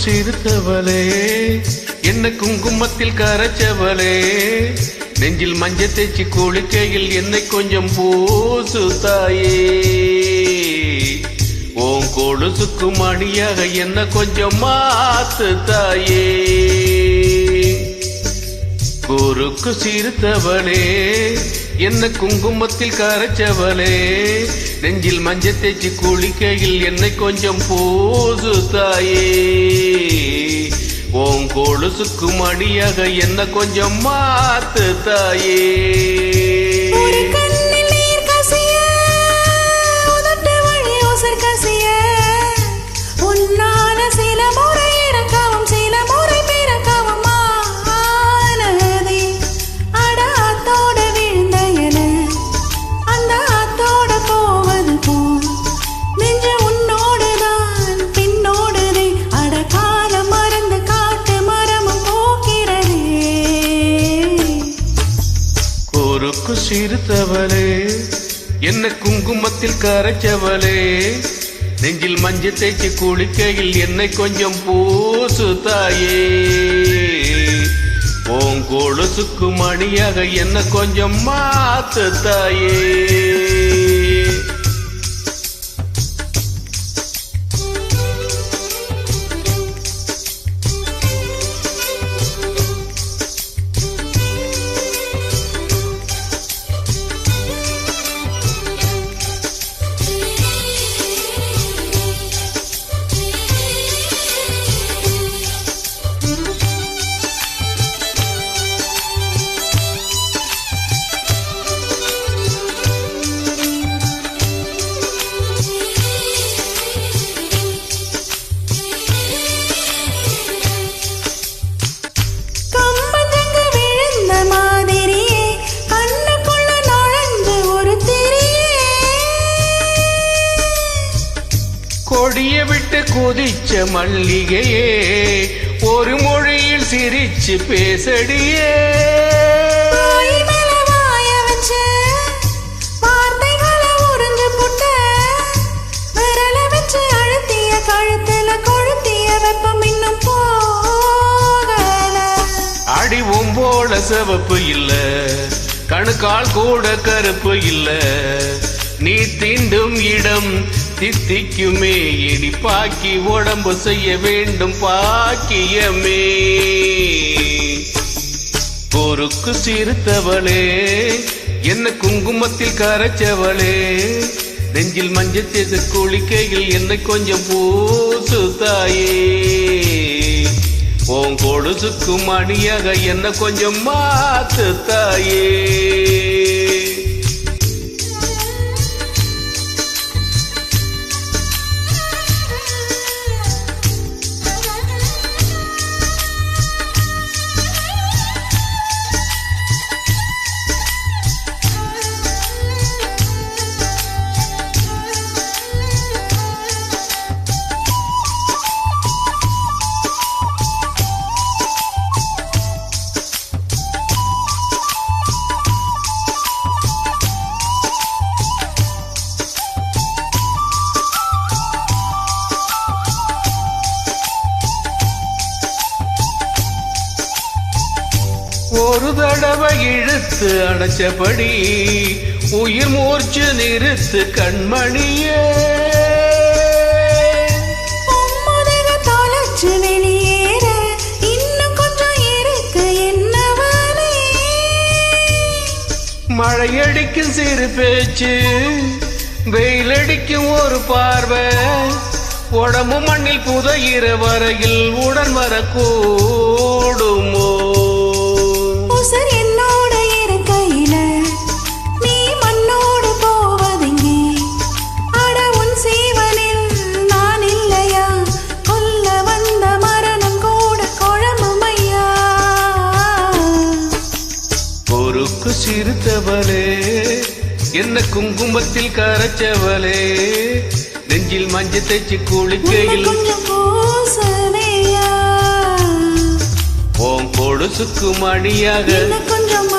சிறுத்தவளே என்ன குங்குமத்தில் கரைச்சவளே நெஞ்சில் மஞ்சள் தேய்ச்சி குளிக்கையில் என்னை கொஞ்சம் பூசு தாயே ஓம் கொலுசுக்கு மணியாக என்ன கொஞ்சம் மாத்து தாயே குறுக்கு சிறுத்தவளே என்ன குங்குமத்தில் கரைச்சவளே நெஞ்சில் மஞ்சள் தேய்ச்சி குளிக்கையில் என்னை கொஞ்சம் பூசு தாயே ஓம் கொலுசுக்கு மணியாக என்ன கொஞ்சம் மாத்து தாயே சிறுத்தவளே என்ன குங்குமத்தில் கரைச்சவளே நெஞ்சில் மஞ்சள் தேய்ச்சி குளிக்கையில் என்னை கொஞ்சம் பூசு தாயே ஓம் கொலுசுக்கு மணியாக என்ன கொஞ்சம் மாத்து தாயே கொடிய விட்டு கொதிச்ச மல்லிகையே ஒரு மொழியில் சிரிச்சு பேசடியே அடி உம்போல சிவப்பு இல்ல கணுக்கால் கூட கருப்பு இல்ல நீ தீண்டும் இடம் தித்திக்குமே இடி பாக்கி உடம்பு செய்ய வேண்டும் பாக்கியமே பொறுக்கு சிறுத்தவளே என்ன குங்குமத்தில் கரைச்சவளே நெஞ்சில் மஞ்சள் தேய்ச்சி குளிக்கையில் என்னை கொஞ்சம் பூசு தாயே ஓம் கொலுசுக்கு மணியாக என்ன கொஞ்சம் மாத்து தாயே ஒரு தடவை இழுத்து அணைச்சபடி உயிர் மூர்ச்சு நிறுத்து கண்மணியே வெளியேற இன்னும் கொஞ்சம் இருக்கு என்னவனே மழையடிக்கும் சிறு பேச்சு வெயிலடிக்கும் ஒரு பார்வை உடம்பு மண்ணில் புதையிற வரையில் உடன் வரக்கூடுமோ என்னோட இருக்கையில நீ மண்ணோடு போவதெங்கே அட உன் சீவனில் நான் இல்லையா கொல்ல வந்த மரணம் கூட குழம்புமையா பொறுக்கு சிறுத்தவளே என்ன குங்குமத்தில் கரைச்சவளே நெஞ்சில் மஞ்சள் தேய்ச்சி குளிக்கையில் கொஞ்சம் பூசவேயா ஓம் கொலுசுக்கு மணியாக கொஞ்சம்